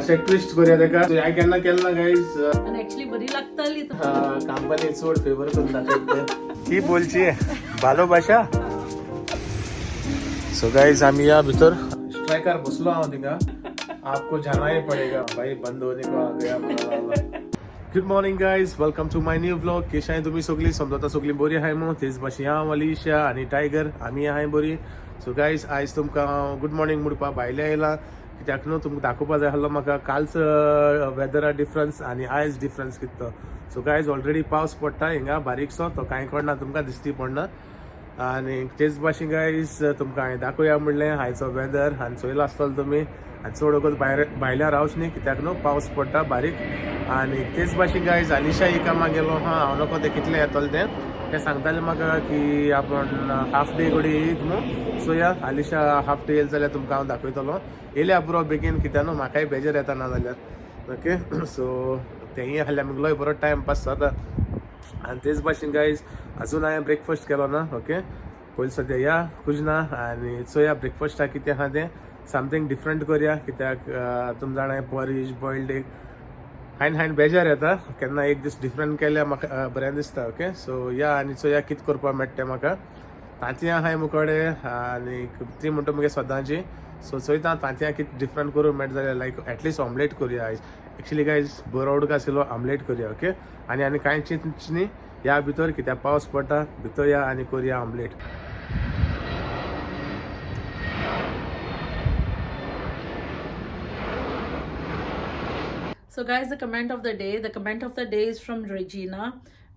मातशें ट्विस्ट करूया तेका हांवें केन्ना केलें ना गाईज आणि ऍक्च्युली बरी लागताली कंपनी चड फेवर करून दाखयता की बोलची बालो भाषा सो गाईज आम्ही या भितर स्ट्रायकार बसलो हांव थिंगा आपको जाना ही पड़ेगा भाई बंद होने को आ गया good morning guys welcome to my new vlog केशाय तुम्ही सगळी समजता सगळी बरी आहाय मग तेच भाशेन हांव अलिशा आनी टायगर आमी आहाय बरी सो गाइज आयज तुमकां गुड मॉर्निंग म्हणपा भायले आयला कित्याक न्हू तुमकां दाखोवपा जाय आसलो म्हाका कालचो वेदरा डिफरन्स आनी आयज डिफरन्स कितें सो गाइज ऑलरेडी पावस पडटा हिंगा बारीकसो तो कांय पडना तुमकां दिसती पडना आनी तेच भाशेन गाइज तुमकां हांवें दाखोवया म्हणलें आयचो वेदर आनी चोयलो आसतलो तुमी आनी चड वगत भायल्यार रावच न्ही कित्याक न्हू पावस पडटा बारीक आनी तेच भाशेन गाइज अलिशा ही कामां गेलो हांव नको तें कितलें येतलें तें सांगतालें म्हाका की आपूण हाफ डे घडी येयत न्हू सो या अलिशा हाफ डे येयलो जाल्यार तुमकां हांव दाखयतलो येयल्या पुरो बेगीन कित्याक न्हू म्हाकाय बेजार येता ना जाल्यार ओके सो तेंय आहल्यार मुगलोय बरो टायम पास जाता आनी तेच भाशेन गाइज अजून हांवें ब्रेकफास्ट केलो ना ओके पयलीं सद्या या कुजना आनी चोया ब्रेकफास्टाक कितें आहा तें समथींग डिफरंट करूया कित्याक तुमी जाणाय पॉरीज बॉयल्ड एग हायन बेजार येता केन्ना एक दीस डिफरंट केल्यार म्हाका बरें दिसता ओके सो या आनी चोया कितें करपा मेळटा तें म्हाका तांतयां आहाय मुकोडे आनी ती म्हणटा मुगे सदांची सो चोयता तांतयां कितें डिफरंट करूं मेळटा जाल्यार लायक एटलीस्ट ऑमलेट करूया आयज एक्चुअली गायज बरो उडक आशिल्लो ऑमलेट करूया ओके आनी कांय चिंच न्ही या भितर कित्याक पावस पडटा भितर या आनी करूया omelette So guys, the comment of the day is from Regina.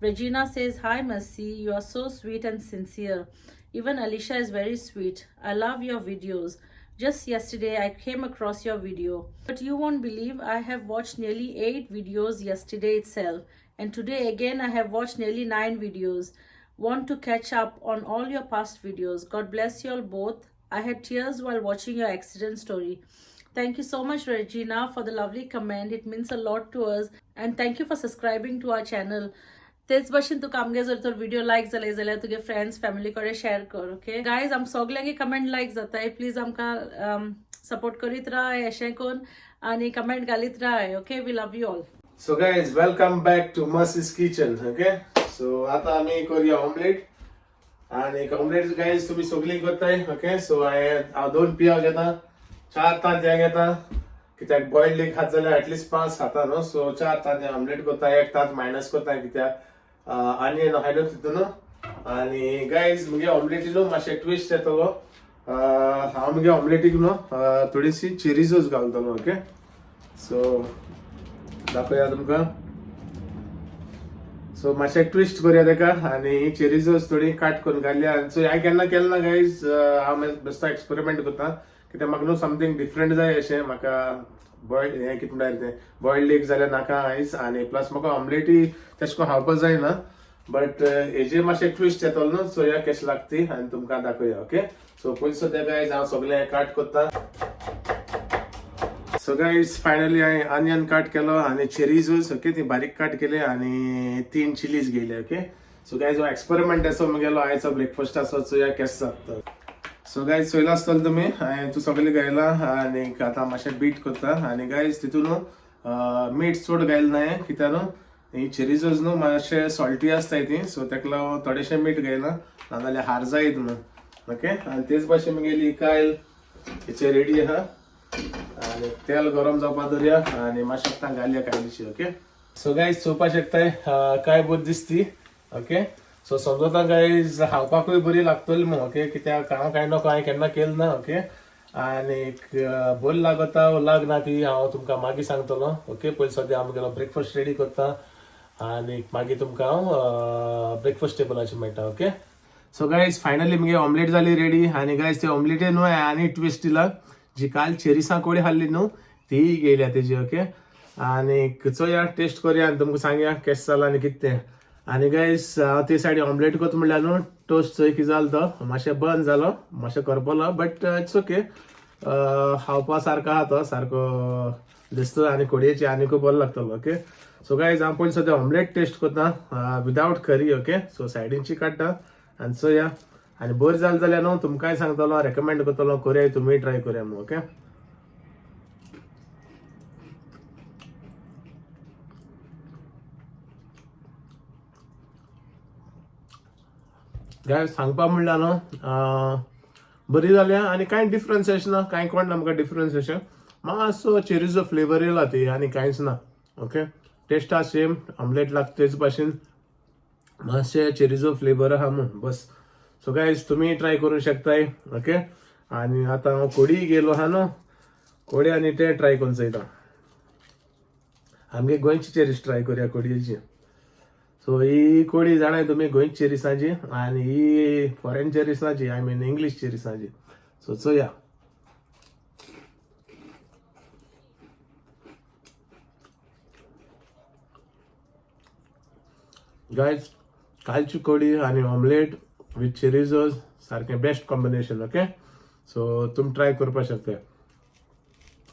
Regina says, hi Mercy, you are so sweet and sincere. Even Alisha is very sweet. I love your videos. Just yesterday I came across your video, but you won't believe I have watched nearly 8 videos yesterday itself, and today again I have watched nearly 9 videos. Want to catch up on all your past videos. God bless you all both. I had tears while watching your accident story. Thank you so much Regina for the lovely comment. It means a lot to us, and thank you for subscribing to our channel. तेच भाशेन तुका आमगे जर तर video लायक जाले जाल्यार तुगे friends family कडेन share कर ओके गायज आम सगळ्यांगे कमेंट लायक जाताय प्लीज आमकां सपोर्ट करीत राय अशें कोन आनी कमेंट घालीत राय okay we love you all so guys welcome back to Mercy's kitchen okay so आतां आमी करूया ऑमलेट आनी ऑमलेट गाइज तुमी सगळीं करताय ओके सो हांव 2 पियाव घेता 4 तांतयां घेता कित्याक बॉयल्ड एग खात जाल्यार एटलीस्ट 5 खाता न्हू सो 4 तांतयां ऑमलेट करता 1 तांत मायनस करता कित्याक आनियन हायलो तितून आनी गाइज मुगे ऑमलेटीन मातशें ट्विस्ट येतलो हांव मुगे ऑमलेटीक न्हू थोडीशी चेरीजोस घालतलो ओके सो दाखोवया तुमकां सो मातशें ट्विस्ट करूया तेका आनी चेरीजोस थोडी काट करून घालया सो हांवें केन्ना केलें ना गाइज हांव बेश्टो एक्सपेरिमेंट करता कित्याक म्हाका न्हू समथींग डिफरंट जाय अशें म्हाका बॉयल्ड हें कितें म्हणटा तें बॉयल्ड एग जाल्यार नाका आयज आनी प्लस म्हाका ऑमलेटी तेश कोन्न खावपा जायना बट हेजेर मातशें ट्विस्ट येतलो न्हू सो या कशें लागती आनी तुमकां दाखोवया ओके सो पयलीं सद्या गायज हांव सगळें काट करता सो गायज फायनली हांवें आनियन काट केलो आनी चेरीजूस ओके ती बारीक काट केली आनी 3 चिलीज घेयले ओके सो गायज हो एक्सपेरिमेंट असो मुगेलो आयचो ब्रेकफास्ट आसो सो या कशें जाता सो गायज चोयला आसतलो तुमी हांवें तूं सगळें घायला आनी आतां मातशें बीट करता आनी गायज तितून मीठ चड घायलें ना कित्याक न्हू ही चेरीजोज न्हू मातशें सॉल्टी आसताय ती सो तेका लागून थोडेशें मीठ घायला नाजाल्यार हार जायत म्हणून ओके आनी तेच भाशेन मुगेली कायल हेचेर रेडी आहा आनी तेल गरम जावपा दवरया आनी मातशें घालया कायलीशी ओके सो गायज चोवपा शकताय काय बरी दिसती ओके सो समजता गायज खावपाकूय बरी लागतली मग ओके कित्याक हांव कांय नको हांवें केन्ना केलें ना ओके आनी बरी लागता लागना ती हांव तुमकां मागीर सांगतलो ओके पयलीं सद्या हांव मुगेलो ब्रेकफास्ट रेडी करता आनी मागीर तुमकां हांव ब्रेकफास्ट टेबलाचेर मेळटा ओके सो गायज फायनली मुगे ऑमलेट जाली रेडी आनी गायज ते ऑमलेटी न्हू आनी ट्विस्ट दिला जी काल चेरीसां कोडी हाडली न्हू ती घेयल्या तेजी ओके आनी चोया टेस्ट करूया आनी तुमकां सांगया कशें जालां आनी कितें तें आनी गायज हांव ते सायडी ऑमलेट करता म्हणल्यार न्हू टोस्ट चोय कितें जालो तो मातशें बंद जालो मातशें करपलो बट इट्स ओके खावपा सारको आहा तो सारको दिसता आनी कोडयेची आनीकूय बरो लागतलो ओके सो गायज हांव पयलीं सद्या ऑमलेट टेस्ट करता विदावट करी ओके सो सायडींची काडटा आनी चोया आनी बरी जालें जाल्यार न्हू तुमकांय सांगतलो रेकमेंड करतलो करूया तुमी ट्राय करूया मग ओके काय सांगपा म्हणल्यार न्हू बरी जाल्या आनी कांय डिफरन्स ना कांय कोण आमकां डिफरन्स मातसो चेरीचो फ्लेवर येयला ती आनी कांयच ना ओके टेस्ट आहा सेम ऑमलेट लागता तेच भाशेन मातशे चेरीचो फ्लेवर आहा म्हूण बस सो गायज तुमी ट्राय करूंक शकताय ओके आनी आतां हांव कोडी गेलो आहा न्हू कोडी आनी ते ट्राय करून चयता आमगे गोंयची चेरीस ट्राय करुया कोडयेची सो ही कोडी जाणाय तुमी गोंयची चेरीसांची आनी ही फॉरेन चेरीसांची आय मीन इंग्लीश चेरीसांची सो चोया गायज कालची कोडी आनी ऑमलेट विथ चेरीजोज सारकें बेस्ट कॉम्बिनेशन ओके सो तुमी ट्राय करपाक शकता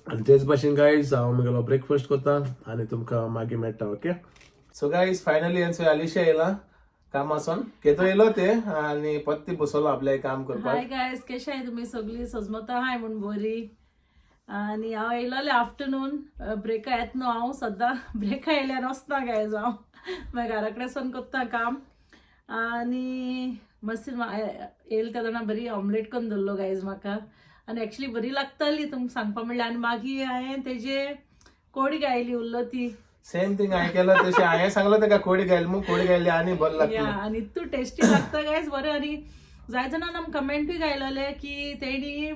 आनी तेच भाशेन गायज हांव म्हगेलो ब्रेकफास्ट करता आनी तुमकां मागीर मेळटा ओके सो गायज फायनली यांचो अलिशा येयला कामासून केतो येयलो ते आनी पत्ती बसवलो आपल्या काम करपाक हाय गायज कशे आहे तुम्ही सगळी सजमता हाय म्हण बरी आणि हांव येयलोले आफ्टरनून ब्रेका येत न्हू हांव सद्दां ब्रेका येयल्यार वचना गायज हांव मागीर घरा कडेन करता काम आनी मस्त येयले त्या जाणा बरी ऑमलेट करून दवरलो गायज म्हाका आनी एक्चुली बरी लागताली तुमकां सांगपा म्हणल्यार आनी मागीर हांवें तेजे कोडी गायली उरलो ती सेम थिंग हांवें केलं तशें हांवें सांगलो तेका कोडी घायल मग कोडी घायली आनी बरें लागता आनी तू टेस्टी लागता गायज बरें आनी जाय जाणां आमकां कमेंटूय घायलोले की तेणी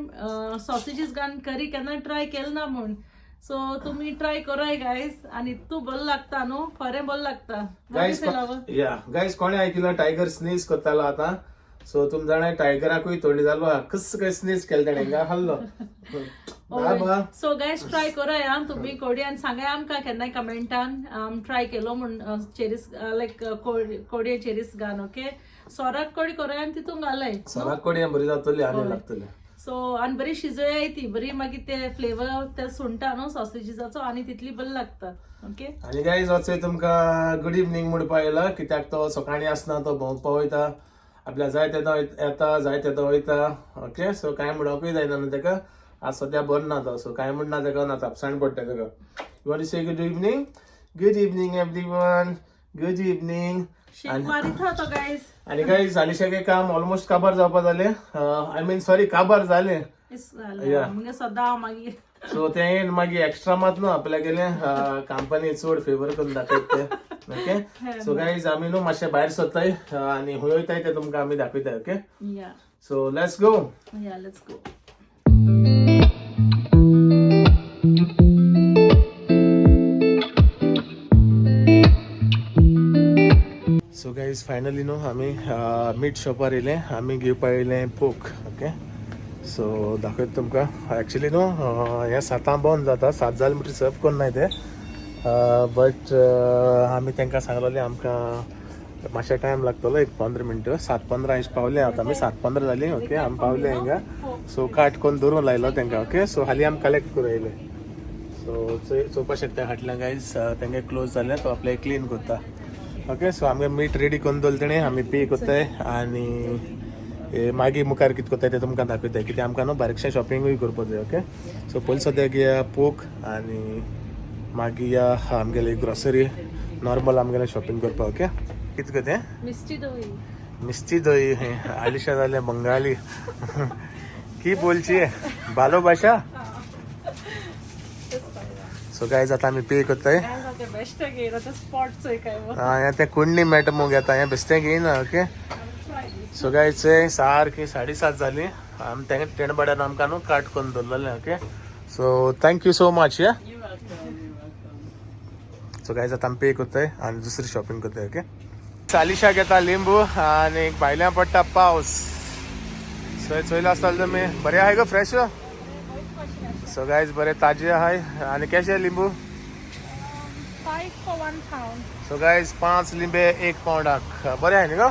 सॉसेजीस घालून करी केन्ना ट्राय केल ना म्हूण सो तुमी ट्राय कराय गायज आनी तू बरो लागता न्हू खरें बरो लागता गायज कोणे आयकलो टायगर स्नीज करतालो आतां सो तुम जाणाय टायगराकूय थोडी जालो कस काय स्नीज केले तेणे हिंगा हल्लो सो गायज ट्राय कराय तुमी कोडी आनी सांगाय आमकां केन्नाय कमेंटान ट्राय केलो म्हूण चेरीस लायक कोडये चेरीस घान ओके सोराक कोडी कराय आनी तितून घालय सोराक कोडी बरी जातली आनी लागतली सो आनी बरी शिजोय ती बरी मागीर ते फ्लेवर ते सुंटा न्हू सॉसेजीसाचो आनी तितली बरी लागता ओके आनी गायज वचय तुमकां गुड इवनिंग म्हणपा येयला कित्याक तो सकाळी आसना तो भोंवपा वयता आपल्या जाय तेन्ना येता जाय तेन्ना वयता ओके सो कांय म्हणोकूय जायना न्हू तेका आज सद्या बरो ना तो सो कांय म्हणना तेका ना तापसाण पडटा तेका you want to say good evening everyone good evening आनी गायज अलिशागे काम ऑलमोस्ट काबार जावपा जाले आय मीन सॉरी काबार जाले सद्दां मागीर सो ते मागीर एक्स्ट्रा मात न्हू आपल्या गेले कंपनी चड फेवर करून दाखयत ते ओके सो गायज आमी न्हू मातशे भायर सरताय आनी हूंय वयताय ते तुमकां आमी दाखयताय okay so let's go so guys finally न्हू आमी मीट शॉपार येयले आमी घेवपा येयले पोक ओके सो दाखयता तुमकां एक्चुली न्हू हें 7 बंद जाता 7 जालें म्हणटरी सर्व कोन्नाय ते बट आमी तांकां सांगलोलें आमकां मातशें टायम लागतलो एक 15 मिनटां 7:15 पावले आतां आमी 7:15 जालीं ओके आमी पावले हिंगा सो काट कोन्न दवरून लायलो तांकां ओके सो हालीं आमी कलेक्ट करूं येयले सो चोवपा शकता फाटल्यान गायज तेंगे क्लोज जालें तो आपले क्लीन करता ओके सो आमगे मीट रेडी करून दवरलें तेणें आमी पे कोत्ताय आनी मागीर मुखार कितें कोत्ताय तें तुमकां दाखयताय कित्याक आमकां न्हू बारीकशें शॉपिंगूय करपा जाय ओके सो पयलीं सद्याक या पोक आनी मागीर या आमगेली ग्रॉसरी नॉर्मल आमगेलें शॉपिंग करपा ओके कितें तें मिस्टी दोई आलिशा जाले बंगाली की बोलची बालो भाशा सो गायज आतां आमी पे कोत्ताय हें तें कुंडली मेळटा मग येता हें बेश्टें घेयना ओके सो गायज सारकी 7:30 जालीं आमी तेणे बाड्यान आमकां न्हू काट करून दवरलेलें okay so thank you so much या सो गायज आतां आमी पे कोत्ताय आनी दुसरी शॉपिंग कोत्ताय ओके चालिशा घेता लिंबू आनी भायल्यान पडटा पावस सो चोयला आसतलो तुमी बरें आहाय गो फ्रेश सो गायज बरें ताजे आहाय आनी केशे लिंबू 5 for 1 pound. सो गायज 5 लिंबे 1 पावंडाक बरें आहाय न्ही गो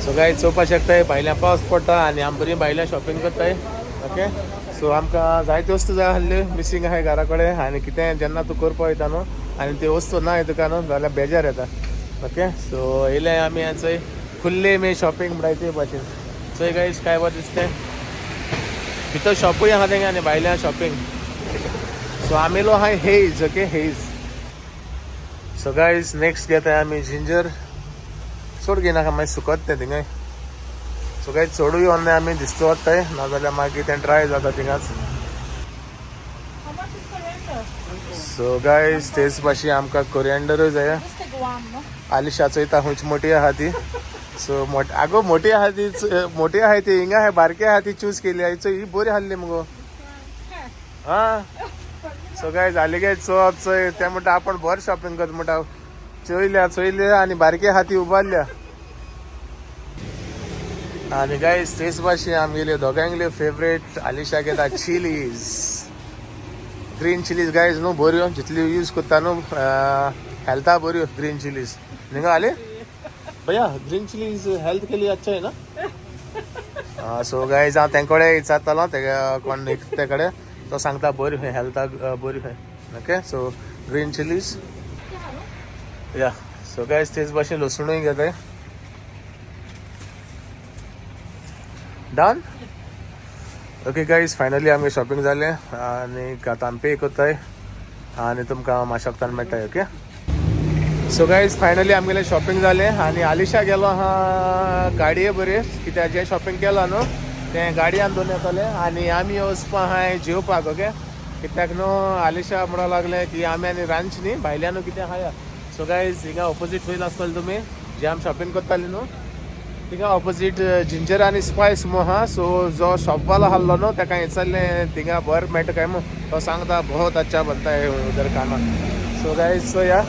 सो गायज चोवपा शकताय भायल्यान पावस पडटा आनी आमी बरी भायल्यान शॉपिंग करताय ओके सो आमकां जायत्यो वस्तू जाय आसल्यो मिसींग आहाय घरा कडेन आनी कितें जेन्ना तूं करपा वयता न्हू आनी त्यो वस्तू ना तुका न्हू जाल्यार बेजार येता ओके सो येयले आमी चोय खुल्ले मे शॉपिंग म्हणटाय ते भाशेन चोय गायज काय बरें दिसतें भितर शॉपूय आहा तेंगे आनी भायल्यान शॉपिंग सो आमी येयलो आहाय hedge okay hedge so guys next घेताय आमी जिंजर चड घेयना मागीर सुकत तें थिंगाय सो गायज चडूय व्हरना आमी दिसता वताय नाजाल्यार मागीर तें ड्राय जाता थिंगाच How much is coriander? So guys तेच भाशी आमकां कोरिएंडरूय जाय Just take one, no? Alisha Choyta खंयच मोठी आहा ती सो आगो मोठी आहा ती मोठी आहाय ती हिंगा आहाय बारकी आहा ती चूज केली आयचो ही बरी हाडली मुगो हा सो गायज आली काय चोप चोय ते म्हणटा आपण बरें शॉपिंग करता म्हणटा चोयल्या आनी बारकी आहा ती उबारल्या आनी गायज तेच भाशेन आमगेले दोगांयले फेवरेट आलिशा घेता चिलीज ग्रीन चिलीज गायज न्हू बऱ्यो जितली यूज करता न्हू हेल्था बऱ्यो ग्रीन चिलीज निंगा आले भैया ग्रीन चिलीज हेल्थ के लिए अच्छा है ना सो गायज हांव तेंकडे विचारतालो कोण ते कडेन तो सांगता बऱ्यो खंय हेल्थाक बऱ्यो खंय ओके सो ग्रीन चिलीज या सो गायज तेच भाशेन लसणूय घेताय डन ओके गायज फायनली आमगे शॉपिंग जालें आनी आतां आमी पे कोत्ताय आनी तुमकां माशोकतान मेळटाय ओके सो गायज फायनली आमगेलें शॉपिंग जालें आनी आलिशा गेलो हा गाडये बरे कित्याक जें शॉपिंग केलां न्हू तें गाडयांत दोन येतलें आनी आमी वचपा आहाय जेवपाक ओके कित्याक न्हू आलिशा म्हणूंक लागलें की आमी आनी रांच न्ही भायल्यान न्हू कितें आहाय सो गायज हिंगा ऑपोजीट वयला आसतले तुमी जे आमी शॉपिंग करतालीं न्हू थिंगा ऑपोजीट जिंजर आनी स्पायस मो आहा सो जो शॉपवालो आहलो न्हू ताका विचारलें थिंगा बरें मेळटा काय मो तो सांगता बहुत अच्छा बनता है उधर खाना सो गायज सो या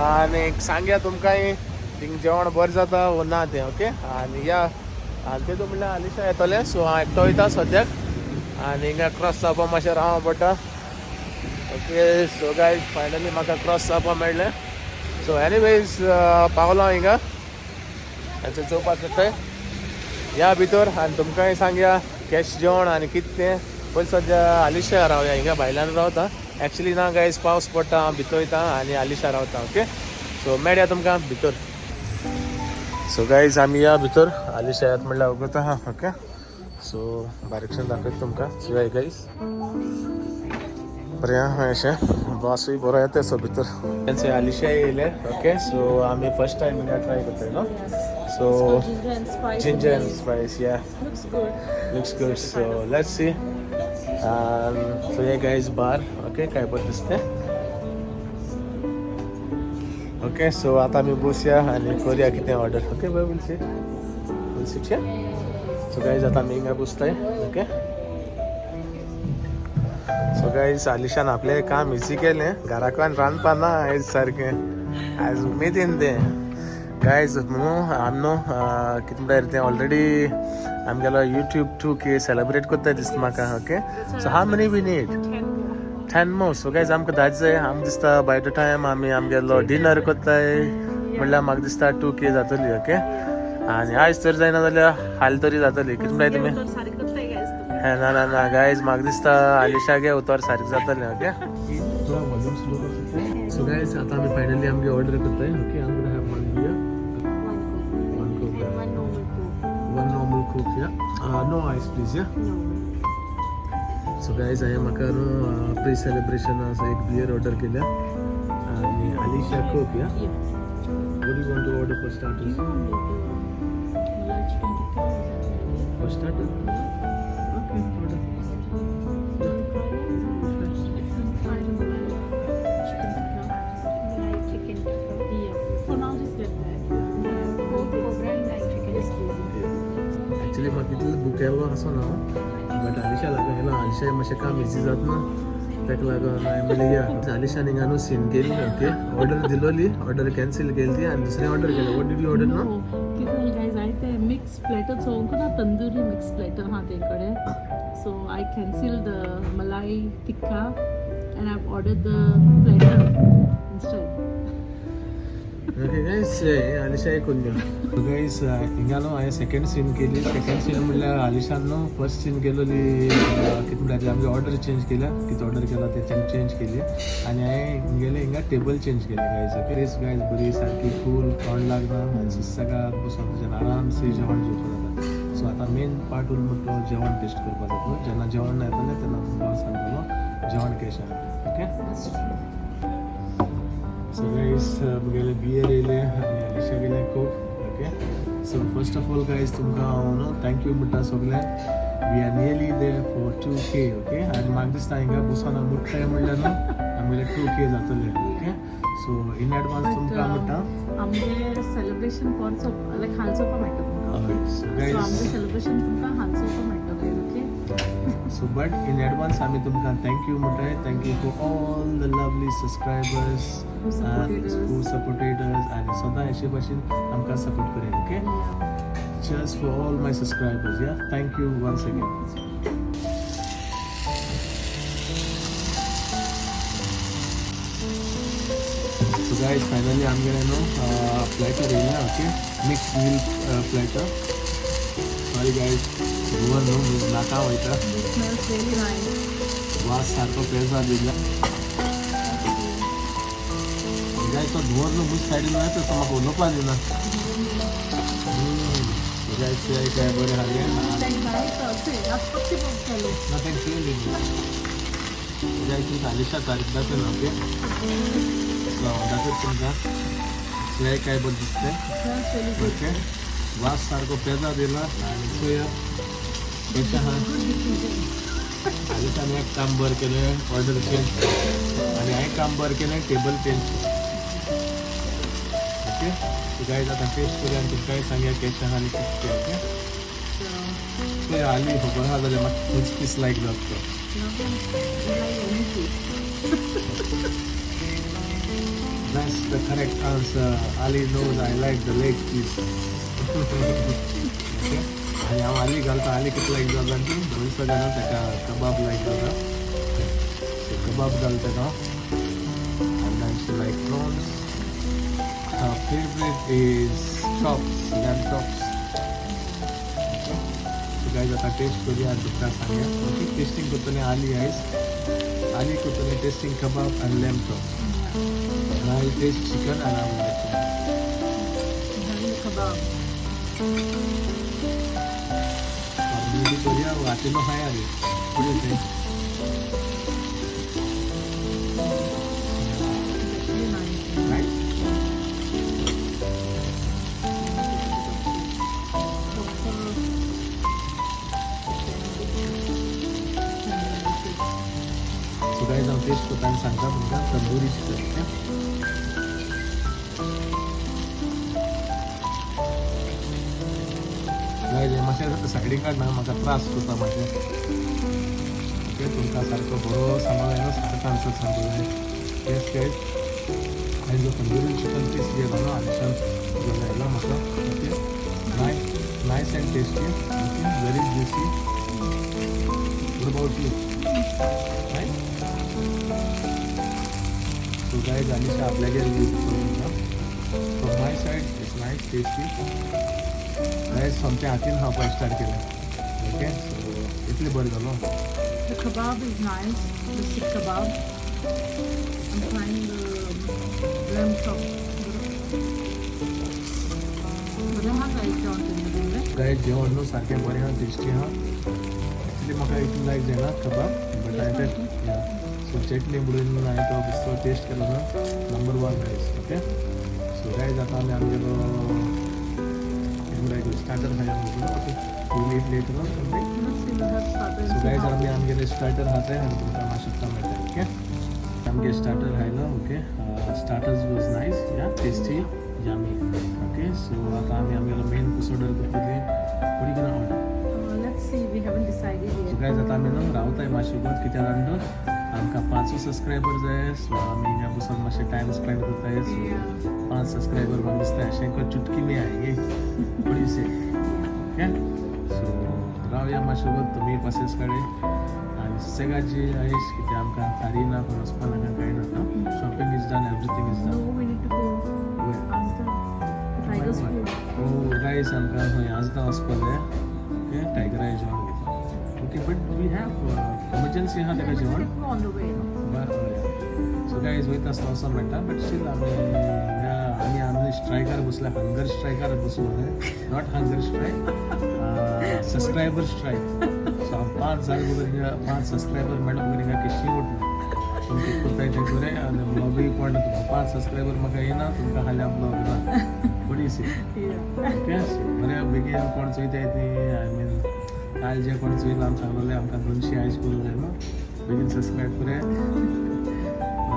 आनी सांगया तुमकां थिंग जेवण बरें जाता वो ना तें ओके आनी या आनी तेतूं म्हणल्यार आलिशा येतलें सो हांव एकटो वयता सद्याक आनी हिंगा क्रॉस जावपा मातशें रावों पडटा ओके सो गायज फायनली म्हाका क्रॉस जावपा मेळ्ळें सो एनीवेज पावलो हांव हिंगा हेचो चोवपाक शकताय या भितर आनी तुमकांय सांगया कॅश जेवण आनी कितें तें पयलीं सद्या आलिशा रावया हिंगा भायल्यान रावता एक्चुली ना गायज पावस पडटा हांव भितर वयता आनी आलिशा रावता ओके सो मेळया तुमकां भितर सो गायज आमी या भितर आलिशा येता म्हणल्यार वगत आहा ओके सो बारीकशें दाखयता तुमकां सो या गायज बरें आहा अशें वासूय बरो येता सो भितर तेंचे आलिशा येयले ओके सो आमी फर्स्ट टायम हिंगा ट्राय करताय न्हू so ginger and spice yeah looks good so let's see so yeah guys bar okay काय पण दिसते okay so आता आम्ही बसूया आणि करूया कितें order okay we'll see so guys आता आम्ही हिंगा बसताय okay so guys आलिशान आपले काम इझी केलें घराकून रांदपा ना आयज सारकें आयज उमेदीन तें गायज न्हू आम न्हू कितें म्हणटात तें ऑलरेडी आमगेलो यूट्यूब 2K सेलिब्रेट कोत्ताय दिसता म्हाका okay so how many we need 10 more so guys आमकां धाच जाय आमकां दिसता बाय द टायम आमी आमगेलो डिनर कोत्ताय म्हणल्यार म्हाका दिसता 2K जातली ओके आनी आयज तर जायना जाल्यार हाल तरी जातली कितें म्हणटाय तुमी ना ना ना गायज म्हाका दिसता आलिशा गे उतर सारकें जातलें ओके सो गायज आतां आमी फायनली आमगे ऑर्डर कोत्ताय okay I'm gonna have one beer one normal coke yeah no ice please yeah so guys I am makano pre celebration as ek beer order केल्या आणि Alisha coke yeah what do you want to order for starters for starter okay order actually म्हाका तितलें भुकेलो आसो ना but Alisha लागून येयलो आलिशा मातशें काम इजी जाता ताका लागून हांवें म्हणलें या आलिशान हिंगा न्हू सीन केली ओके ऑर्डर दिलोली ऑर्डर कॅन्सील केली ती आनी दुसरें ऑर्डर केलें what did you order no कितें गायज हांवें तें मिक्स प्लेटर चोवंक ना तंदुरी मिक्स प्लेटर आहा तेंकडे so I cancel the malai tikka and I order the platter instead okay guys Alisha ऐकून घ्या गायज हिंगा न्हू हांवें सेकंड सीन केली सेकंड सीन म्हणल्यार आलिशान न्हू फर्स्ट सीन केलोली कितें म्हणटा आमची ऑर्डर चेंज केल्या कितें ऑर्डर केला ते चेंज केली आनी हांवें गेले हिंगा टेबल चेंज केले गायज ओके रेस गायज बरी सारकी कूल कोण लागना आनी सुसगाद बसून तुज्यान आरामसे जेवण जेवपाक जाता सो आतां मेन पार्ट उरलो तो जेवण टेस्ट करपाक जाता जेन्ना जेवण येतलें तेन्ना तुमकां सांगतलो जेवण कशें ओके सो गायज मुगेले बियर येयले आनी आलिशा गेले खूब okay so first of all guys तुमकां हांव न्हू थँक्यू म्हणटा सगळ्यांक we are nearly there for 2K okay आनी म्हाका दिसता हिंगा बसून मुट्टाय म्हणल्यार न्हू आमगेले 2K जातले ओके सो इन एडवान्स तुमकां म्हणटा आमगे सेलिब्रेशन कोण सोप लायक हाल सोपा मेळटा तुमकां सो सो गाइज आमगे सेलिब्रेशन तुमकां हाल सोपा मेळटा guys okay So, but in advance, आम्ही तुमकां thank you म्हणटाय. Thank you for all the lovely subscribers and who supported us and सदां अशे भाशेन आमकां support करे. Okay? Just for all my subscribers, yeah. Thank you once again. So guys, finally आमगेले न्हू platter येयला. Okay? Mixed milk platter. Sorry guys, धुवन न्हू नाका वयता. It smells really nice. वास सारको पेजा दिला गाय तो धुवन न्हू मुज सायडीन ना तो म्हाका उलोवपा दिना गाय ते काय बरें हागे Like nice also. आप पक्षी पोक केलो. नथिंग फीलिंग गाय तुमकां आलिशा तारीख दाखय ना ओके सो दाखय तुमकां ते काय बरें दिसते It smells really good. Okay वास सारको पेजा दिला आनी सोया कशें आहा Good decision. आलिशान एक काम बरें केलें ऑर्डर केलें आनी हांवें काम बरें केलें table change okay so guys आतां टेस्ट करूया आनी तुमकांय सांगया कशें आहा आनी कितें ओके सो आली खबर आहा जाल्यार म्हाका खूब पीस लायक जाता Nothing like any taste. That's the correct answer. Ali knows I like the leg piece. Okay? आणि हांव आली घालता आली कितें लायक जाता जाणटी दोनशे जाणां ताका कबाब लायक जाता सो कबाब घालता हांव and then she like prawns. Her favorite is chops, lamb chops. Okay? So guys आता टेस्ट करूया आनी तुमकां सांगया ओके टेस्टिंग करतले आली आयज आली करतले टेस्टिंग कबाब आनी lamb chops. And I will taste chicken and I will let you know. Honey kebab. Formally Korea, ate no hai ari. What do you think? Really nice. Right? So guys, I'm taste करता आणि सांगता तुमकां tandoori chicken. Guys हे मातशें सायडीक काड ना म्हाका त्रास करता मातशें ओके तुमकां सारको बरो सांबाळ्ळो सारको आन्सर सांगलो येस गायज हांवें जो तंदुरी चिकन पीस घेतलो न्हू आलिशान जो लायलो म्हाका okay nice and tasty okay very juicy what about you right so guys Alisha आपल्यागे रिव्यू करूंक from my side it's nice tasty guys आमच्या हातीन खावपाक स्टार्ट केलें ओके सो इतलें बरें जालो The kebab is nice. The stick kebab. I'm trying the lamb chop. बरें हा गायज जेवण तुमगेलें. गायज जेवण न्हू सारकें बरें आहा टेस्टी आहा एक्चुली म्हाका इतलें लायक जायना कबाब बट हांवें ते सो चटणी बुडून हांवें तो बिस्तो टेस्ट केलो ना number 1 guys okay so guys आतां आमी आमगेलो स्टार्टर खाया okay we'll let know something Let's see the hot starters. So guys आमी आमगेले स्टार्टर खाताय आनी तुमकां मातशें मेळटा ओके आमगे स्टार्टर खायलो ओके स्टार्टर्स वॉज नायस या टेस्टी yummy ओके सो आतां आमी आमगेलो मेन कुस ऑर्डर करतली what you gonna order Let's see. We haven't decided so yet. Guys आतां आमी न्हू रावताय मातशें गोत कित्याक जाणा आमकां 5 सबस्क्रायबर जाय सो आमी हिंगा बसून मातशें टायम स्पेंड करताय सो 5 सबस्क्रायबर म्हाका दिसता अशें को चुटकी में आएंगे what do you say okay so रावया मातशें गोत तुमी पासेस काडे आनी सुसेगाद जी आयज कित्याक आमकां थारी ना कोण वचपा नाका कांय नाका shopping is done everything is No, done we need to go. After Tiger's food. Oh guys आमकां खंय आजता वचपा जाय ओके टायगरा जेवण घेतलं okay but we have emergency आहा ताका जेवण On the way. No? So guys वयता आसतना वचोन मेळटा बट स्टील आमी स्ट्रायकार बसला हंगर स्ट्रायकार बसलो not hunger strike subscriber strike so हांव 5 जाण बगर हिंगा 5 सबस्क्रायबर मेळ्ळे बगर हिंगा केशी उठना सो कुठे रे आणि ब्लॉगही पण 5 सबस्क्रायबर म्हाका येना तुमकां हाल्या ब्लॉग ना थोडीशी ओके बरे बेगीन कोण चोयता ती आय मीन काल जे कोण चोयला आमी सांगलेलें आमकां 280 करूंक जाय न्हू बेगीन सबस्क्रायब करे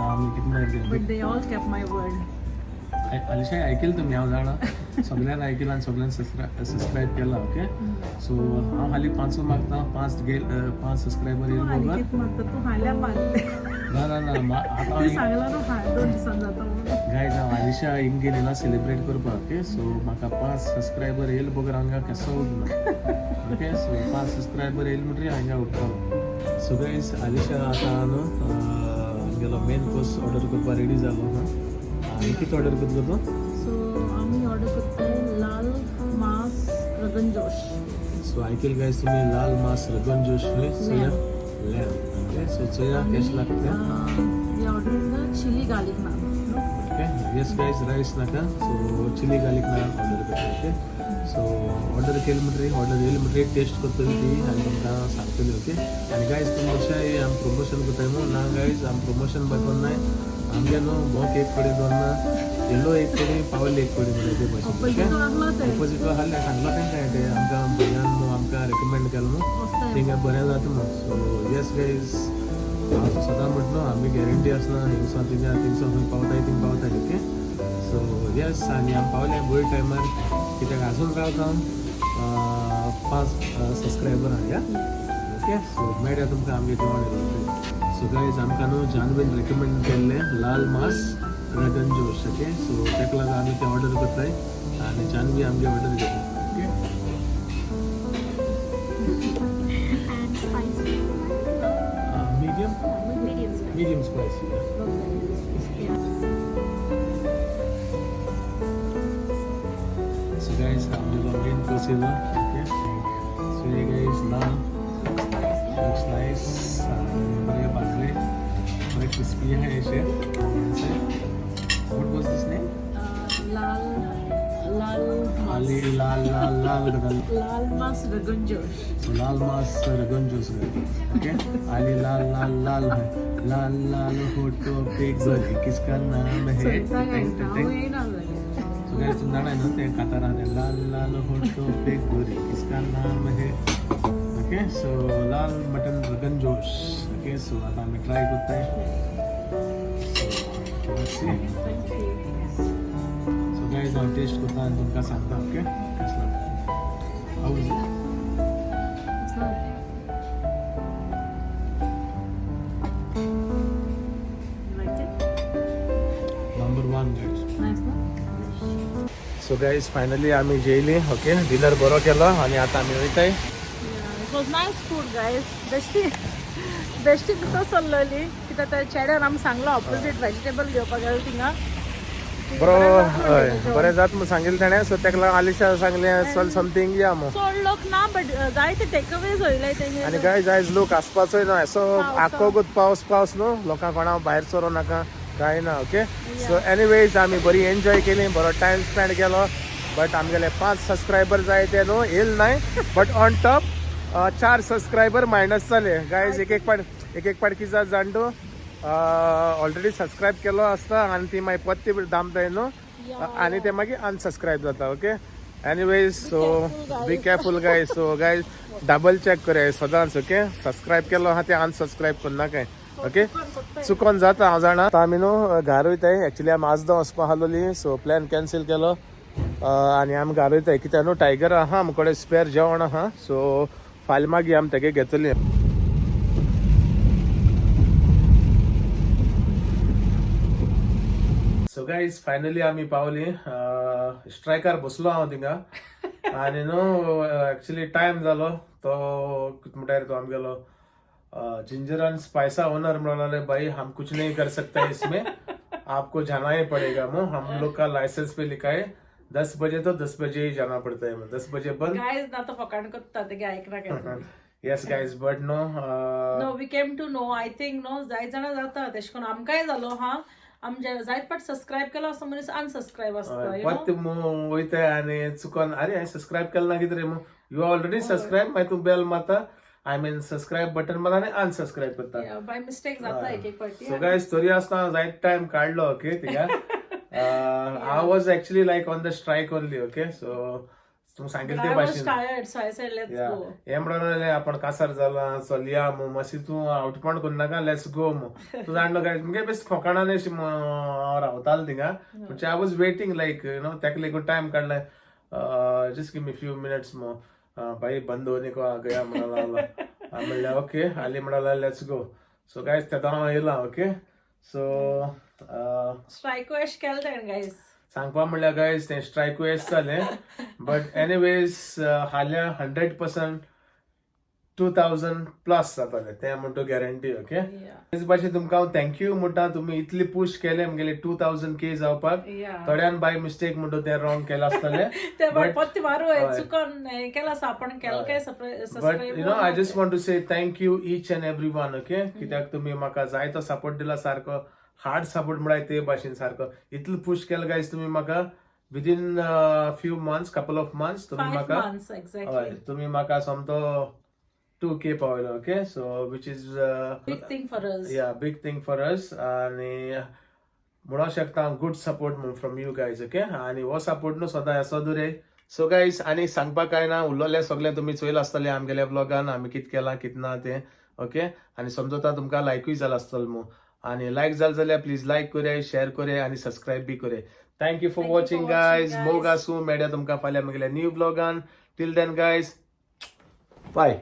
आमी कितले But they all kept my word. Alisha ऐकेल तुम्ही हांव जाणा सगळ्यांना ऐकेल आणि सगळ्यांना सबस्क्राईब केला ओके सो हांव हाली 500 मागता 5 सबस्क्रायबर येईल बरोबर तू हाल्या मागते ना आता सांगला ना 2 दिवसांत जाता म्हणून गायज हांव अलिशा हिंगेन येला सेलिब्रेट करपाक ओके सो म्हाका 5 सबस्क्रायबर येईल बगर हांगा केसो उरना ओके सो 5 सबस्क्रायबर येईल म्हणटरी हांगा उरतलो सो गायज अलिशा आतां न्हू गेलो मेन कोर्स ऑर्डर करपाक रेडी जालो हा आणि किती ऑर्डर करतो तो सो आम्ही ऑर्डर करतोय लाल मास रगन जोश सो ऐकेल गायज तुम्ही लाल मास रगन जोश सोया लॅम ओके सो सोया कॅश लागते we ordering chilli garlic naan okay yes guys rice नाका so chilli garlic naan order करतो ओके सो ऑर्डर केलं म्हणटरी ऑर्डर येईल म्हणटरी टेस्ट करतली ती आणि तुमकां सांगतली ओके आणि गायज तुमी अशें आमी प्रमोशन करताय न्हू ना गायज आमी प्रमोशन बघून नाही आमगे न्हू बोक एक कडेन दोन ना येलो एक कडेन पावले एक कडेन म्हणटा ते भाशेन ऑपोजीट हाल्ले सांगलो तेंकां ते आमकां भुरग्यान न्हू आमकां रेकमेंड केलो न्हू तेंगे बरें जाता न्हू सो येस गायज हांव सदां म्हणटा आमी गॅरंटी आसना हिंगसो थिंगसो खंय पावताय थिंग पावताय ओके सो येस आनी आमी पावले बरे टायमार कित्याक आजून रावता 5 सबस्क्रायबर या ओके सो मेळ्या तुमकां आमगे जेवण येयलो सो गायज आमकां न्हू जानवीन रेकमेंड केल्लें लाल मास रगन जोश ओके सो तेका लागून आमी तें ऑर्डर करताय आनी जानवी आमगे ऑर्डर घेता okay medium spicy so guys आमगे मेन कोर्स येयलो okay so hey guys naan looks nice बरे भाजले बरे क्रिस्पी है ऐसे what was this name लाल मास रगन जोश so लाल मास रगन जोश ओके आली लाल है लाल होठों पे गोरी किसका नाम है so guys तुम जाना है ना ते खाता रहते लाल होठों पे गोरी किसका नाम है ओके सो लाल मटन रगन जोश ओके सो आता आम्ही ट्राय करताय सो गाइस हांव टेस्ट करता आनी तुमकां सांगता ओके कसलो how is it number 1 guys so guys finally आम्ही जेयली ओके डिनर बरो केलो आणि आता आम्ही वयताय It was nice food, guys. बेश्टी तिथं चल्लली कित्याक त्या चेड्यान आमी सांगलो ऑपोजीट वेजिटेबल घेवपाक गेलो थिंगा बरो हय बरें जात म्हूण सांगिल्लें ताणें सो तेका लागून आलिशा सांगलें चल समथींग या मो चड लोक ना बट जायते टेकअवेज वयले तेंगे आनी गायज आयज लोक आसपाचोय ना असो आख्खोगूत पावस न्हू लोकांक कोणा भायर सरो नाका काय ना ओके सो एनीवेज आमी बरी एन्जॉय केली बरो टायम स्पेंड केलो बट आमगेले 5 सबस्क्रायबर जाय ते न्हू येल नाय but on top 4 subscriber minus जाले गायज एक एक पाट कितें जाणटो ऑलरेडी सबस्क्रायब केलो आसता आनी ती मागीर पत्ती दामताय न्हू आनी ते मागीर अनसबस्क्रायब जाता okay anyways so be careful guys so guys double check कराय सदांच ओके सबस्क्रायब केलो आहा ते अनसबस्क्रायब करनाकाय ओके चुकोन जाता हांव जाणा आमी न्हू घरा वयताय एक्चुली आमी आजदां वचपा आसलोली सो प्लॅन कॅन्सील केलो आनी आमी घरा वयताय कित्याक न्हू टायगर आहा आमचे कडेन स्पेर जेवण आहा सो फाल्यां मागीर आमी तेगे घेतली सो गायज फायनली आमी पावली स्ट्रायकार बसलो हांव थिंगा आनी न्हू एक्चुली टायम जालो तो कितें म्हणटा तो आमगेलो जिंजर एंड स्पाइसा ओनर बोले भाई हम कुछ नहीं कर सकते इसमें आपको जाना ही पड़ेगा हम लोग का लाइसेंस पे लिखा है 10 बजे तो 10 बजे ही जाना पड़ता है 10 बजे बंद गाइस ना तो फकाण करता ते ऐकना काय yes guys but no we came to know I think no जाय जाणा जाता तेश कोन आमकांय जालो हा आमचे जायत पाट सबस्क्राइब केलो असो मनीस अनसबस्क्राइब असता पत्त वयताय आनी चुकोन अरे हांवें सबस्क्राइब केलें ना कितें रे यू ऑलरेडी सबस्क्राइब मागीर तूं बेल मारता आय मीन सबस्क्राईब बटन मला आणि अनसबस्क्राईब करता बाय मिस्टेक जाता एक एक फावटी सो गाइस स्टोरी आसतना जायत टाइम काढलो ओके तिका I was actually like on the strike only okay so तू सांगेल ते I was भाशेन tired, so I said, let's go. हे म्हणून आपण कासार जाला चलया मग मातशी तू आउटपॉइंट करू नाका लेट्स गो मग तू जाणलो काय मुगे बेस्ट फोकाणाने अशी रावताल थिंगा म्हणजे I was waiting like you know तेका लेगून टाइम काढलाय just give me few minutes मग भाई बंद होने को आ गया म्हणाला म्हणलं ओके आली म्हणाला लेट्स गो सो गायस तेदोना येयला ओके सो Strike वेश केलं guys. सांगपा म्हणल्यार गायज ते स्ट्रायक वेस्ट जाले बट एनीवेज हाल्या 100% 2000 प्लस जाताले ते म्हणतो गॅरंटी ओके Yeah. तेच भाशेन तुमकां हांव थँक्यू म्हणटा तुम्ही इतली पुश केले म्हगेले 2000K जावपाक Yeah. थोड्यान बाय मिस्टेक म्हणतो ते रॉंग केला आसतले ते पत्ती मारू चुकून केलं असं आपण केलं काय but you know I just want to say thank you each and every one okay कित्याक तुम्ही म्हाका जायतो सपोर्ट दिला सारको हार्ड सपोर्ट म्हळ्यार ते भाशेन सारको इतलो पुश केलो गायज तुम्ही म्हाका within few months couple of months तुम्ही 5 म्हाका months exactly. हय तुम्ही म्हाका समतो 2K पावलो okay so which is Big thing for us. Yeah big thing for us आणि म्हणूंक शकता good support from you guys okay आणि हो सपोर्ट न्हू सदां असो दुरे सो गायज आणि सांगपाक काय ना उरलेले सगळे तुम्ही चोयल आसतले आमगेल्या ब्लॉगान आमी कित केला कित ना ते ओके आणि समजता तुमकां लायकूय जाला आसतलो मू आणि लायक जाल जाल्यार प्लीज लायक करे शेअर करे आणि सबस्क्राईब बी करे thank you for Thank you for watching watching, guys guys. मोग आसूं मेळ्या तुमकां फाल्यां म्हगेल्या न्यू ब्लॉगान टील देन गायज बाय